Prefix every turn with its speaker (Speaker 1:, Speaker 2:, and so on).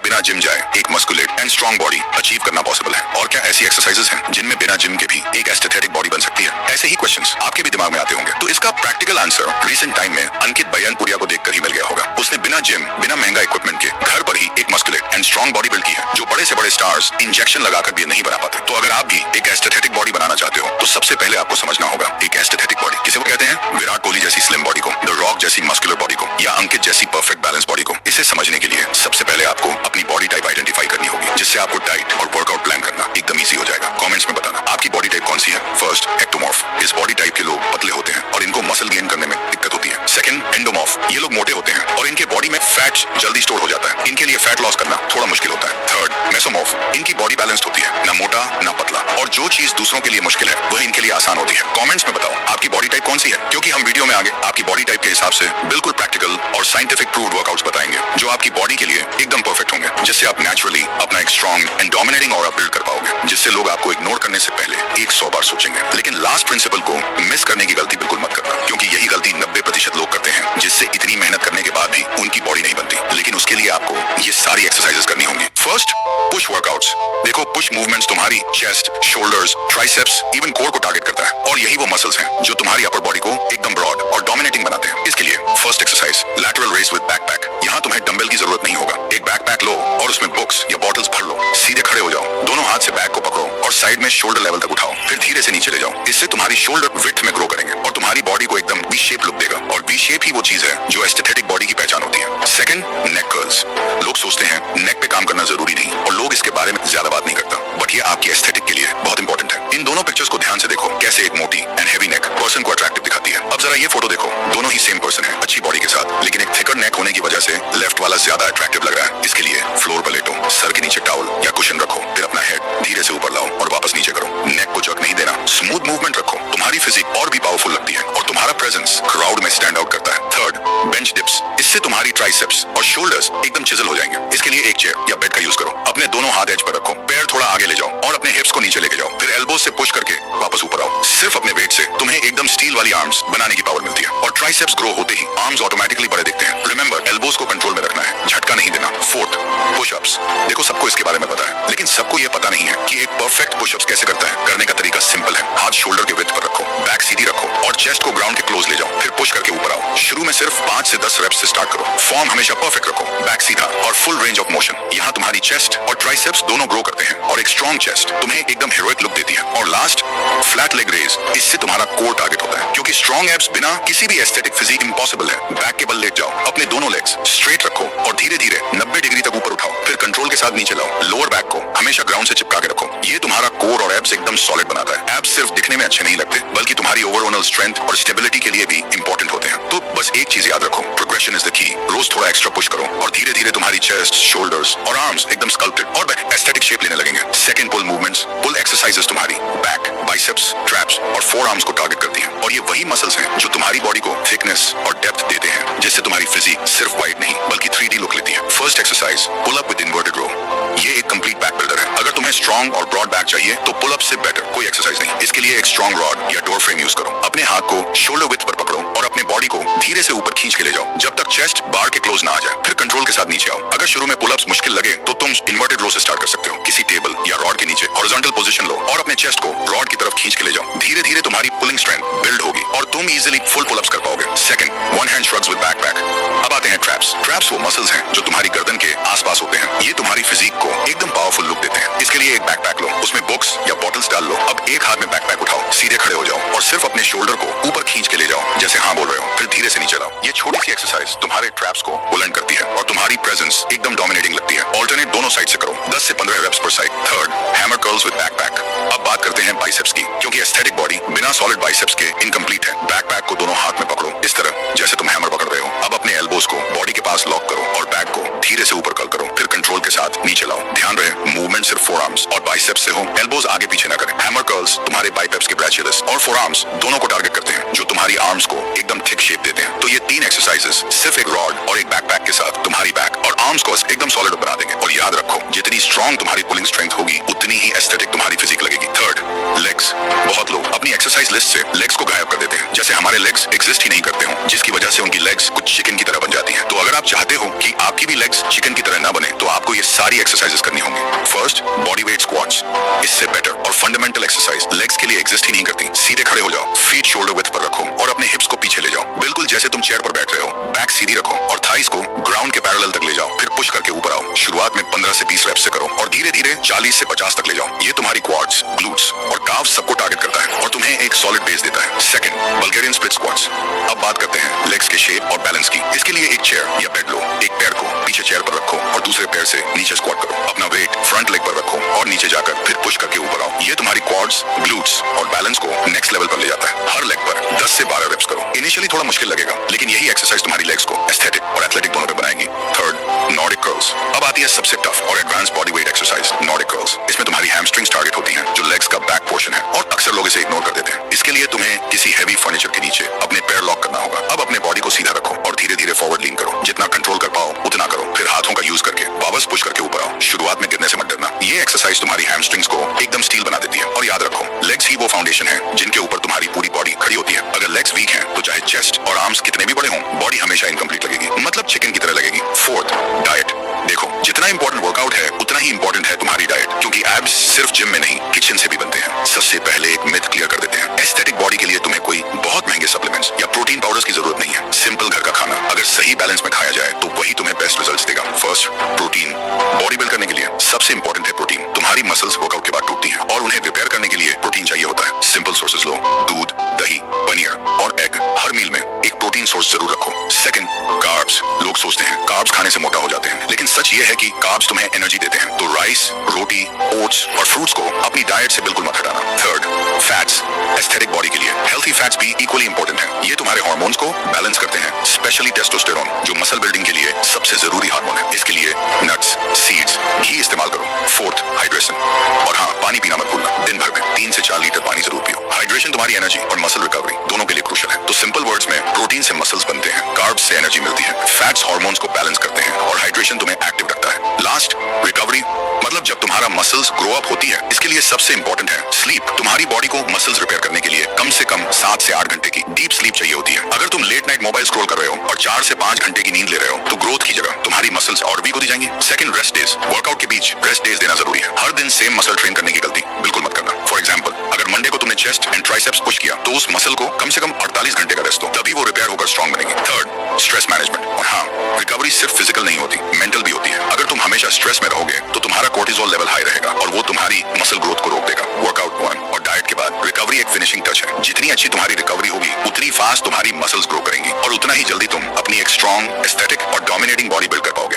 Speaker 1: बिना जिम जाए एक मस्कुलेट एंड स्ट्रॉन्ग बॉडी अचीव करना पॉसिबल है? और क्या ऐसी एक्सरसाइजेस हैं जिनमें बिना जिम के भी एक एस्थेटिक बॉडी बन सकती है? ऐसे ही क्वेश्चंस आपके भी दिमाग में आते होंगे। तो इसका प्रैक्टिकल आंसर रिसेंट टाइम में अंकित बयानपुरिया को देखकर ही मिल गया होगा। उसने बिना जिम, बिना महंगा इक्विपमेंट के घर पर ही एक मस्कुलेट एंड स्ट्रॉन्ग बॉडी बिल्ड की है, जो बड़े से बड़े स्टार्स इंजेक्शन लगाकर भी नहीं बना पाते। तो अगर आप भी एक एस्थेटिक बॉडी बनाना चाहते हो तो सबसे पहले आपको समझना होगा एक एस्थेटिक बॉडी किसे वो कहते हैं। विराट कोहली जैसी स्लिम बॉडी को, द रॉक जैसी मस्कुलर बॉडी को, या अंकित जैसी परफेक्ट बैलेंस बॉडी को? इसे समझने के लिए सबसे पहले आपको अपनी बॉडी टाइप आइडेंटिफाई करनी होगी, जिससे आपको डाइट और वर्कआउट प्लान करना एकदम ईजी हो जाएगा। कमेंट्स में बताना आपकी बॉडी टाइप कौन सी है। First, ectomorph. इस बॉडी टाइप के लोग पतले होते हैं और इनको मसल गेन करने में दिक्कत होती है। Second, endomorph. ये लोग मोटे होते हैं और इनके बॉडी में फैट जल्दी स्टोर हो जाता है, इनके लिए फैट लॉस करना थोड़ा मुश्किल होता है। Third, mesomorph. इनकी बॉडी बैलेंस्ड होती है, ना मोटा ना पतला, और जो चीज दूसरों के लिए मुश्किल है वह इनके लिए आसान होती है। कमेंट्स में बताओ आपकी बॉडी टाइप कौन सी है, क्योंकि हम वीडियो में आगे आपकी बॉडी टाइप के हिसाब से बिल्कुल प्रैक्टिकल और साइंटिफिक प्रूव्ड वर्कआउट्स बताएंगे, जो आपकी बॉडी के लिए एकदम परफेक्ट होंगे, जिससे आप नेचुरली अपना एक strong and dominating aura build कर पाओगे, जिससे लोग आपको इग्नोर करने से पहले 100 बार सोचेंगे। लेकिन लास्ट प्रिंसिपल को मिस करने की गलती बिल्कुल मत करना, क्योंकि यही गलती 90% लोग करते हैं, जिससे इतनी मेहनत करने के बाद भी उनकी बॉडी नहीं बनती। लेकिन उसके लिए आपको ये सारी एक्सरसाइजेस करनी होंगी। First, push workouts. देखो, पुश मूवमेंट्स तुम्हारी chest, shoulders, triceps, even core को टारगेट करता है, और यही वो मसल्स हैं जो तुम्हारी अपर बॉडी को एकदम ब्रॉड और डोमिनेटिंग बनाते हैं। इसके लिए first exercise, lateral raise with backpack. यहाँ तुम्हें डंबल की जरूरत नहीं होगा। एक बैकपैक लो और उसमें बुक्स या बॉटल्स भर लो, सीधे खड़े हो जाओ, दोनों हाथ से बैग को पकड़ो और साइड में शोल्डर लेवल तक उठाओ, फिर धीरे से नीचे ले जाओ। इससे तुम्हारी शोल्डर विड्थ में ग्रो करेंगे और तुम्हारी बॉडी को एकदम वी शेप लुक देगा, और वी शेप ही वो चीज है जो एस्थेटिक बॉडी की पहचान होती है। सेकंड, नेक कर्ल्स। लोग सोचते हैं नेक पे काम करना जरूरी नहीं, और लोग इसके बारे में ज्यादा बात नहीं करता, बट ये आपकी एस्थेटिक के लिए बहुत इंपॉर्टेंट है। इन दोनों पिक्चर्स को ध्यान से देखो, कैसे एक मोटी एंड हेवी नेक पर्सन को अट्रैक्टिव दिखाती है। अब जरा ये फोटो देखो, दोनों ही सेम पर्सन है अच्छी बॉडी के साथ, लेकिन एक थिकर नेक होने की वजह से लेफ्ट वाला ज्यादा अट्रैक्टिव लग रहा है। इसके लिए फ्लोर पर लेटो, सर के नीचे टॉवल या कुशन रखो, फिर अपना हेड धीरे से ऊपर लाओ और वापस नीचे करो। नेक को जर्क नहीं देना, स्मूथ मूवमेंट रखो, तुम्हारी फिजिक और भी पावरफुल लगती है और तुम्हारा प्रेजेंस क्राउड में स्टैंड आउट करता है। Third, bench dips. इससे तुम्हारी ट्राइसेप्स और शोल्डर्स एकदम चिजल हो जाएंगे। इसके लिए एक चेयर या बेड का यूज करो, अपने दोनों हाथ एज पर रखो, पैर थोड़ा आगे ले जाओ और अपने हिप्स को नीचे लेके जाओ, फिर एल्बोज से पुश करके वापस ऊपर आओ। सिर्फ अपने वेट से तुम्हें एकदम स्टील वाली आर्म्स बनाने की पावर मिलती है, और ट्राइसेप्स ग्रो होते ही आर्म्स ऑटोमेटिकली बड़े दिखते हैं। रिमेंबर, एल्बोज को कंट्रोल में रखना है, झटका नहीं देना। Fourth, pushups. देखो, सबको इसके बारे में पता है, लेकिन सबको ये पता नहीं है कि एक परफेक्ट पुशअप्स कैसे करता है। करने का तरीका सिंपल है, हाथ शोल्डर के विड्थ पर रखो, बैक सीधी रखो और चेस्ट को ग्राउंड के क्लोज ले जाओ, फिर पुश करके ऊपर आओ। शुरू में सिर्फ 5 से 10 रेप्स से स्टार्ट करो। फॉर्म हमेशा परफेक्ट रखो, बैक सीधा और फुल रेंज ऑफ मोशन। यहाँ तुम्हारी चेस्ट और ट्राइसेप्स दोनों ग्रो करते हैं, और एक स्ट्रॉन्ग चेस्ट तुम्हें एकदम हीरोइक लुक देती है। और लास्ट, फ्लैट लेग रेज। इससे तुम्हारा कोर टारगेट होता है, क्योंकि स्ट्रॉन्ग एब्स बिना किसी भी एस्थेटिक फिजिक इम्पॉसिबल है। बैक के बल लेट जाओ, अपने दोनों लेग्स स्ट्रेट रखो और धीरे धीरे 90 डिग्री तक ऊपर उठाओ, फिर कंट्रोल के साथ नीचे लाओ। लोअर बैक को हमेशा ग्राउंड से चिपका के रखो। ये तुम्हारा कोर और एब्स एकदम सॉलिड बनाता है। एब्स सिर्फ दिखने में अच्छे नहीं लगते, बल्कि तुम्हारी ओवरऑल स्ट्रेंथ और स्टेबिलिटी के लिए भी इंपॉर्टेंट होते हैं। तो बस एक चीज याद रखो, प्रोग्रेशन इज द की। रोज थोड़ा एक्स्ट्रा पुश करो और धीरे धीरे तुम्हारी चेस्ट, शोल्डर्स और आर्म्स एकदम स्कल्प्टेड और एस्थेटिक शेप लेने लगेंगे। सेकंड, पुल मूवमेंट्स। पुल एक्सरसाइजेस तुम्हारी बैक, बाइसेप्स, ट्रैप्स और फोर आर्म्स को टारगेट करती हैं, और ये वही मसल्स हैं जो तुम्हारी बॉडी को थिकनेस और डेप्थ देते हैं, जिससे तुम्हारी फिजिक सिर्फ वाइड नहीं बल्कि 3D लुक लेती है। First exercise, pull up with inverted row. ये एक कंप्लीट बैक बिल्डर है। अगर तुम्हें स्ट्रॉन्ग और ब्रॉड बैक चाहिए तो पुल अप से बेटर कोई एक्सरसाइज नहीं। इसके लिए एक स्ट्रॉन्ग रॉड या डोर फ्रेम यूज करो, अपने हाथ को शोल्डर विड्थ पर पकड़ो और अपने बॉडी को धीरे से ऊपर खींच के ले जाओ, जब तक चेस्ट बार के क्लोज ना आ जाए, फिर कंट्रोल के साथ नीचे आओ। अगर शुरू में पुल अप्स मुश्किल लगे तो तुम इन्वर्टेड रो से स्टार्ट कर सकते हो। किसी टेबल या रॉड के नीचे हॉरिजॉन्टल पोजीशन लो और अपने चेस्ट को रॉड की तरफ खींच के ले जाओ। धीरे धीरे तुम्हारी पुलिंग स्ट्रेंथ बिल्ड होगी और तुम इजीली फुल पुल अप्स कर पाओगे। Second, one hand shrugs with backpack. अब आते हैं ट्रैप्स। ट्रैप्स वो मसल्स हैं जो तुम्हारी गर्दन के आसपास होते हैं। ये तुम्हारी फिजिक को एकदम पावरफुल लुक देते हैं। इसके लिए एक बैकपैक लो, उसमें बुक्स या बॉटल्स डाल लो। अब एक हाथ में बैकपैक उठाओ, सीधे खड़े हो जाओ और सिर्फ अपने शोल्डर को ऊपर खींच के ले जाओ, जैसे हाँ बोल रहे हो, फिर धीरे से नीचे लाओ। ये छोटी सी एक्सरसाइज तुम्हारे ट्रैप्स को बुलंद करती है और तुम्हारी प्रेजेंस एकदम डोमिनेटिंग लगती है। ऑल्टरनेट दोनों साइड से करो, 10 से 15 रेप्स पर side. Third, hammer curls with backpack. अब बात करते हैं बाइसेप्स की, क्योंकि एस्थेटिक बॉडी बिना सॉलिड बाइसेप्स के इनकम्प्लीट है। बैकपैक को दोनों हाथ में पकड़ो, इस तरह जैसे तुम हैमर पकड़ रहे हो। अब अपने एल्बोज को बॉडी के पास लॉक करो और बैक को धीरे से ऊपर कर्ल करो, फिर कंट्रोल के साथ नीचे लाओ। ध्यान रहे, मूवमेंट सिर्फ फोर आर्म्स और बाइसेप्स से हो, एल्बोज आगे पीछे ना करें। हैमर कर्ल्स तुम्हारे बाइसेप्स के ब्रैचियस और फोर आर्म्स दोनों को टारगेट करते हैं, जो तुम्हारी आर्म्स को एकदम थिक शेप देते हैं। तो ये 3 एक्सरसाइजेस सिर्फ एक रॉड और एक बैकपैक के साथ तुम्हारी बैक और आर्म्स को एकदम सॉलिड बना देंगे। और याद रखो, जितनी स्ट्रॉन्ग तुम्हारी पुलिंग स्ट्रेंथ होगी, उतनी ही एस्थेटिक तुम्हारी फिजिक लगेगी। Third, legs. बहुत लोग अपनी एक्सरसाइज लिस्ट से लेग्स को गायब कर देते हैं, जैसे हमारे लेग्स एग्जिस्ट ही नहीं करते हो, जिसकी वजह से उनकी लेग्स कुछ चिकन की तरह बन जाती हैं। तो अगर आप चाहते हो कि आपकी भी लेग्स चिकन की तरह ना बने, तो आपको ये सारी एक्सरसाइजेस करनी होंगी। First, body weight squats. इससे बेटर और फंडामेंटल एक्सरसाइज लेग्स के लिए एग्जिस्ट ही नहीं करती। सीधे खड़े हो जाओ, फीट शोल्डर विड्थ पर रखो और अपने हिप्स को पीछे ले जाओ, बिल्कुल जैसे तुम चेयर पर बैठ रहे हो। बैक सीधी रखो और थाइस को ग्राउंड के पैरेलल तक ले जाओ, फिर पुश करके ऊपर आओ। शुरुआत में 15 से 20 रेप्स से करो और धीरे धीरे 40 से 50 तक ले जाओ। ये तुम्हारी क्वाड्स, ग्लूट्स और काफ्स सबको टारगेट करता है और तुम्हें एक सॉलिड बेस देता है। Second, Bulgarian split squats. अब बात करते हैं लेग्स के शेप और बैलेंस की। इसके लिए एक चेयर या बेड लो, एक पैर को पीछे चेयर पर रखो और दूसरे पैर से नीचे स्क्वाट करो। अपना वेट फ्रंट लेग पर रखो और नीचे जाकर फिर पुश करके ऊपर आओ। ये तुम्हारी क्वाड्स, ग्लूट्स और बैलेंस को नेक्स्ट लेवल पर ले जाता है। हर लेग पर 10 से 12 रेप्स करो। इनिशियली थोड़ा मुश्किल लगेगा, लेकिन यही एक्सरसाइज तुम्हारी लेग्स को एस्थेटिक और एथलेटिक दोनों पे बनाएगी। Third, Nordic curls. अब आती है सबसे टफ और advance body weight exercise, Nordic curls. इसमें तुम्हारी हैमस्ट्रिंग्स टारगेट होती हैं, जो लेग्स का बैक पोर्शन है, और अक्सर लोग इसे इग्नोर कर देते हैं। इसके लिए तुम्हें किसी हैवी फर्नीचर के नीचे अपने पैर लॉक करना होगा। अब अपने बॉडी को सीधा रखो और धीरे धीरे फॉरवर्ड लीन करो। जितना कंट्रोल कर पाओ उतना करो, फिर हाथों का यूज करके वापस पुश करके ऊपर आओ। शुरुआत में गिरने से मत डरना। ये एक्सरसाइज तुम्हारी हैमस्ट्रिंग्स को एकदम स्टील बना देती है। और याद रखो, लेग्स ही वो फाउंडेशन है जिनके ऊपर तुम्हारी पूरी बॉडी खड़ी होती है। अगर लेग्स वीक हैं तो चाहे चेस्ट और आर्म्स कितने भी बड़े हों, बॉडी हमेशा इनकम्प्लीट लगेगी, मतलब चिकन की तरह लगेगी। Fourth, diet. देखो, जितना इंपॉर्टेंट वर्कआउट है उतना ही इंपॉर्टेंट है तुम्हारी डाइट, क्योंकि एब्स सिर्फ जिम में नहीं किचन से भी बनते हैं। सबसे पहले एक मिथ क्लियर कर देते हैं, एस्थेटिक बॉडी के लिए तुम्हें कोई बहुत महंगे सप्लीमेंट्स या प्रोटीन पाउडर्स की जरूरत नहीं है। सिंपल घर का खाना अगर सही बैलेंस में खाया जाए तो वही तुम्हें बेस्ट रिजल्ट्स देगा। First, protein. बॉडी बिल्ड करने के लिए सबसे इंपॉर्टेंट है प्रोटीन। तुम्हारी मसल्स वर्कआउट के बाद टूटती हैं और उन्हें रिपेयर करने के लिए प्रोटीन चाहिए होता है। सिंपल सोर्सेज लो, दूध, दही, पनीर और एग। हर मील में एक प्रोटीन सोर्स जरूर रखो। Second, carbs. लोग सोचते हैं कार्ब्स खाने से मोटा हो जाते हैं, लेकिन सच ये है कि कार्ब्स तुम्हें एनर्जी देते हैं। तो राइस, रोटी, ओट्स और फ्रूट्स को अपनी डाइट से बिल्कुल मत हटाना। Third, fats. एस्थेटिक बॉडी के लिए हेल्थी फैट्स भी इक्वली इंपॉर्टेंट है। ये तुम्हारे हार्मोन्स को बैलेंस करते हैं, स्पेशली टेस्टोस्टेरोन, जो मसल बिल्डिंग के लिए सबसे जरूरी हार्मोन है। इसके लिए नट्स, सीड्स, घी इस्तेमाल करो। Fourth, hydration. और हाँ, पानी पीना मत भूलना। दिन भर में 3 से 4 लीटर पानी जरूर पियो। हाइड्रेशन तुम्हारी एनर्जी और मसल रिकवरी दोनों के लिए क्रूशियल है। तो सिंपल वर्ड्स में, प्रोटीन से मसल्स बनते हैं, कार्ब्स से एनर्जी मिलती है, फैट्स हार्मोन्स को बैलेंस करते हैं और हाइड्रेशन तुम्हें एक्टिव रखता है। Last, recovery. मतलब जब तुम्हारा मसल्स ग्रो अप होती है, इसके लिए सबसे इंपॉर्टेंट है स्लीप। तुम्हारी बॉडी को मसल्स रिपेयर करने के लिए कम से कम 7 से 8 घंटे की डीप स्लीप चाहिए होती है। अगर तुम लेट नाइट मोबाइल स्क्रॉल कर रहे हो और 4 से 5 घंटे की नींद ले रहे हो, तो ग्रोथ की जगह तुम्हारी मसल्स और वीक होती जाएंगी। Second, rest days. वर्कआउट के बीच रेस्ट डेज देना जरूरी है। हर दिन सेम मसल ट्रेन करने की गलती बिल्कुल मत करना। फॉर एग्जांपल, अगर मंडे को तुमने चेस्ट एंड ट्राइसेप्स पुश किया, तो उस मसल को कम से कम 48 घंटे का रेस्ट दो, तभी वो रिपेयर होकर स्ट्रॉन्ग बनेगी। Third, stress management. और हाँ, रिकवरी सिर्फ फिजिकल नहीं होती, मेंटल भी होती है। अगर तुम हमेशा स्ट्रेस में रहोगे तो तुम्हारा कोर्टिसोल लेवल हाई रहेगा और वो तुम्हारी मसल ग्रोथ को रोक देगा। वर्कआउट 1 और डाइट के बाद रिकवरी एक फिनिशिंग टच है। जितनी अच्छी तुम्हारी रिकवरी होगी, उतनी फास्ट तुम्हारी मसल्स ग्रो करेंगी और उतना ही जल्दी तुम अपनी एक स्ट्रॉन्ग, एस्थेटिक और डोमिनेटिंग बॉडी बिल्ड कर पाओगे।